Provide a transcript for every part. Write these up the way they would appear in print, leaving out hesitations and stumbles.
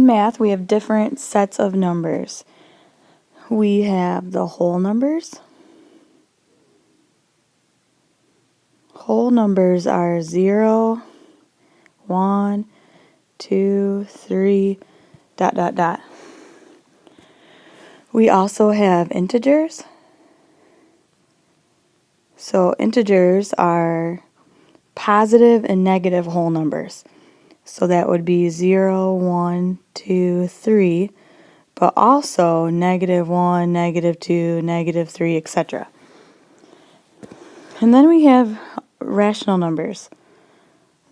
In math, we have different sets of numbers. We have the whole numbers. Whole numbers are 0, 1, 2, 3, ... We also have integers. So integers are positive and negative whole numbers. So that would be 0, 1, 2, 3, but also negative 1, negative 2, negative 3, etc. And then we have rational numbers.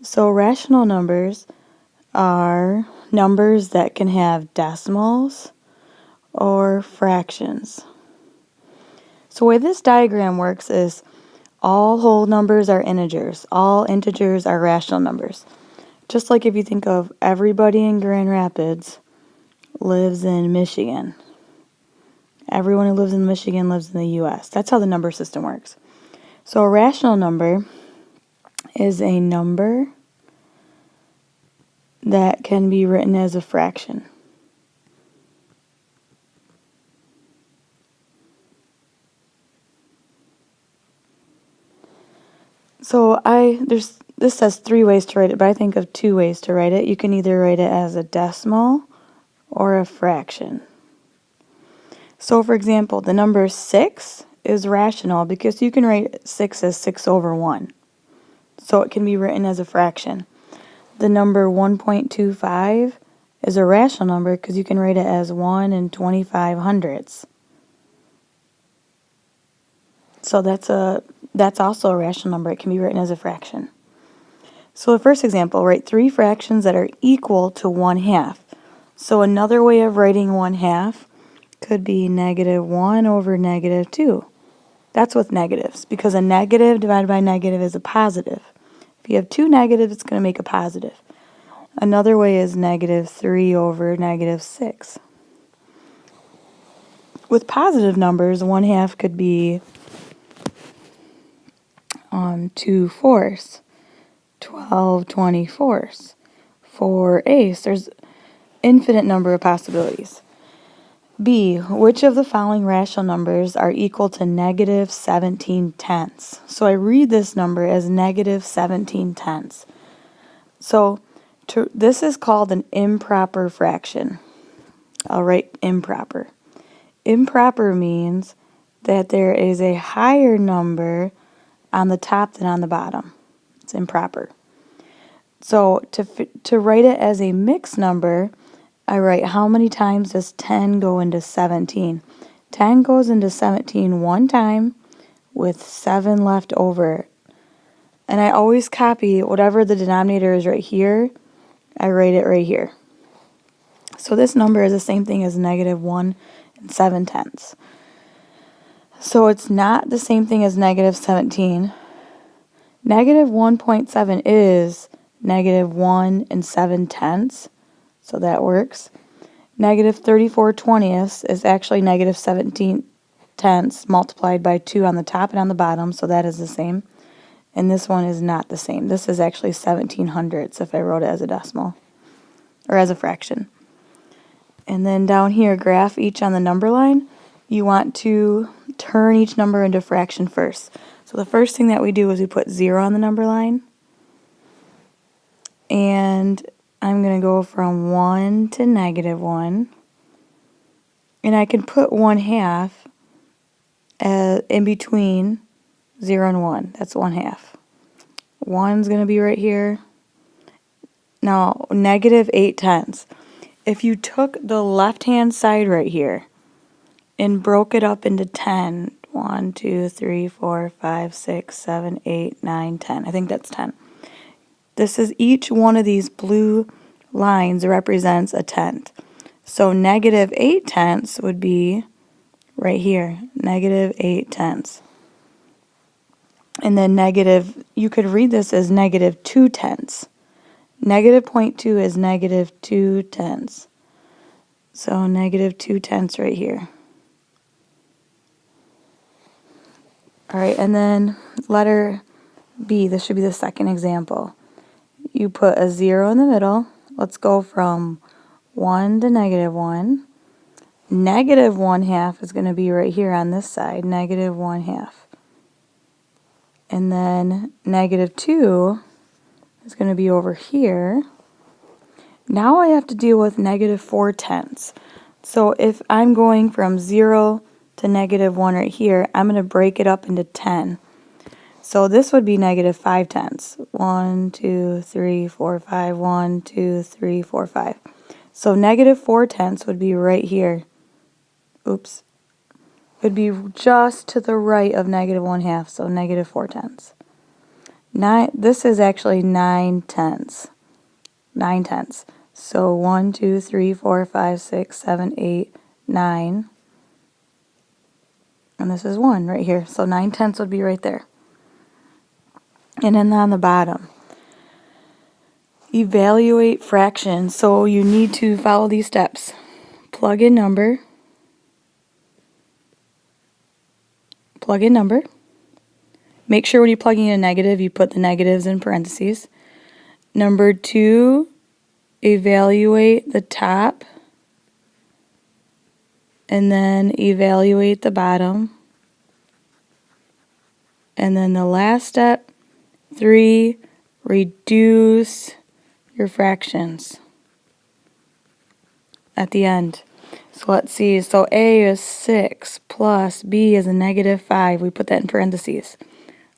So rational numbers are numbers that can have decimals or fractions. So the way this diagram works is all whole numbers are integers. All integers are rational numbers. Just like if you think of everybody in Grand Rapids lives in Michigan. Everyone who lives in Michigan lives in the U.S. That's how the number system works. So a rational number is a number that can be written as a fraction. So this says 3 ways to write it, but I think of 2 ways to write it. You can either write it as a decimal or a fraction. So for example, the number 6 is rational because you can write 6 as 6 over 1. So it can be written as a fraction. The number 1.25 is a rational number because you can write it as 1 and 25 hundredths. So that's also a rational number. It can be written as a fraction. So the first example, write 3 fractions that are equal to 1/2. So another way of writing 1/2 could be negative 1 over negative 2. That's with negatives, because a negative divided by negative is a positive. If you have 2 negatives, it's going to make a positive. Another way is negative 3 over negative 6. With positive numbers, 1/2 could be 2/4, 12 24, 4/8. There's infinite number of possibilities. B, which of the following rational numbers are equal to negative 17/10? So I read this number as negative 17/10. So this is called an improper fraction. I'll write improper. Improper means that there is a higher number on the top than on the bottom. It's improper. So to write it as a mixed number, I write how many times does 10 go into 17? 10 goes into 17 one time with 7 left over. And I always copy whatever the denominator is right here, I write it right here. So this number is the same thing as negative 1 and 7/10. So it's not the same thing as negative 17. Negative 1.7 is negative 1 and 7/10. So that works. Negative 34/20 is actually negative 17/10 multiplied by 2 on the top and on the bottom, so that is the same. And this one is not the same. This is actually 1700ths if I wrote it as a decimal or as a fraction. And then down here, graph each on the number line. You want to turn each number into a fraction first. So the first thing that we do is we put 0 on the number line. And I'm going to go from 1 to negative 1. And I can put 1/2 in between 0 and 1. That's 1/2. 1's going to be right here. Now, negative 8/10. If you took the left-hand side right here and broke it up into 10, 1, 2, 3, 4, 5, 6, 7, 8, 9, 10. I think that's 10. This is each one of these blue lines represents a tenth. So negative 8/10 would be right here, negative 8/10. And then you could read this as negative 2/10. Negative 0.2 is negative 2/10. So negative 2/10 right here. All right, and then letter B, this should be the second example. You put a 0 in the middle. Let's go from 1 to negative 1. Negative 1/2 is going to be right here on this side, negative 1/2. And then negative 2 is going to be over here. Now I have to deal with negative 4/10. So if I'm going from 0 to negative 1 right here, I'm going to break it up into 10. So this would be negative 5/10. 1, 2, 3, 4, 5. 1, 2, 3, 4, 5. So negative 4/10 would be right here. Oops. It would be just to the right of negative 1/2, so negative 4/10. This is actually 9/10. 9/10. So 1, 2, 3, 4, 5, 6, 7, 8, 9. And this is 1 right here. So 9/10 would be right there. And then on the bottom, evaluate fractions. So you need to follow these steps. Plug in number. Plug in number. Make sure when you're plugging in a negative, you put the negatives in parentheses. Number 2, evaluate the top. And then evaluate the bottom. And then the last step, 3, reduce your fractions at the end. So let's see, so A is 6 plus B is a negative 5. We put that in parentheses.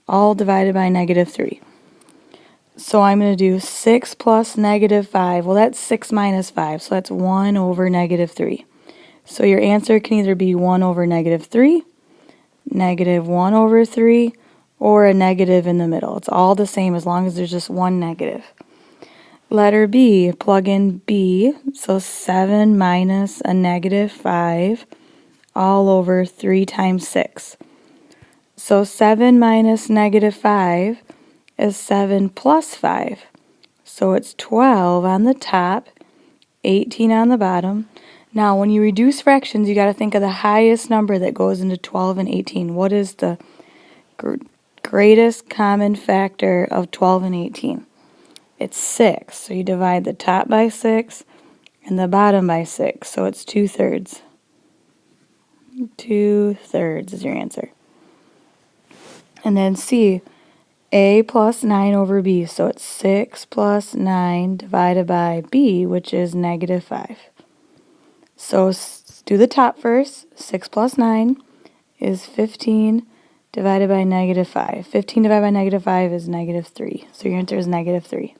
All divided by negative 3. So I'm going to do 6 plus negative 5. Well, that's 6 minus 5, so that's 1 over negative 3. So your answer can either be 1 over negative 3, negative 1 over 3, or a negative in the middle. It's all the same as long as there's just one negative. Letter B, plug in B, so 7 minus a negative 5 all over 3 times 6. So 7 minus negative 5 is 7 plus 5. So it's 12 on the top, 18 on the bottom. Now when you reduce fractions, you got to think of the highest number that goes into 12 and 18. What is the greatest common factor of 12 and 18? It's 6. So you divide the top by 6 and the bottom by 6. So it's 2/3. 2/3 is your answer. And then C, A plus 9 over B. So it's 6 plus 9 divided by B, which is negative 5. So do the top first. 6 plus 9 is 15 divided by negative 5. 15 divided by negative 5 is negative 3. So your answer is negative 3.